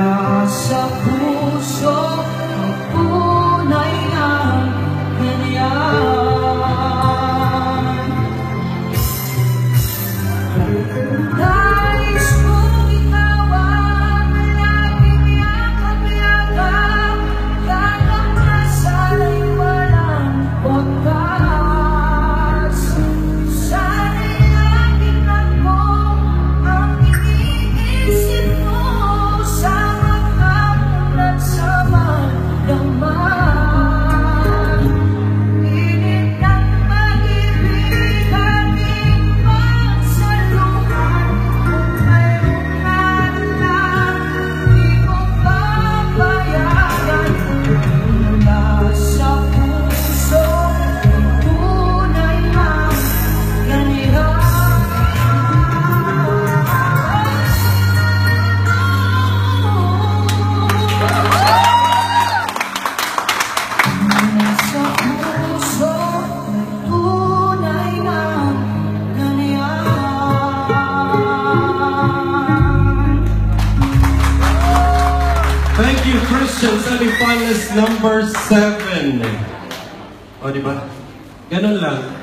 Mula sa puso ang tunay na ganyan. Nais kong ikaw ang laging yakap-yakap, yakap na sana'y walang wakas. Sana'y laging ako ang iniisip mo, sama ka mulat sa magdamag. Init ng pag-ibig aking pagsaluhan, kung mayroong man lang di mo papayagan. Mula sa puso ang tunay na ganyan. Sa puso ang tunay na ganyan. Thank you, Christian. Semifinalist number 7. O, diba? Ganun lang.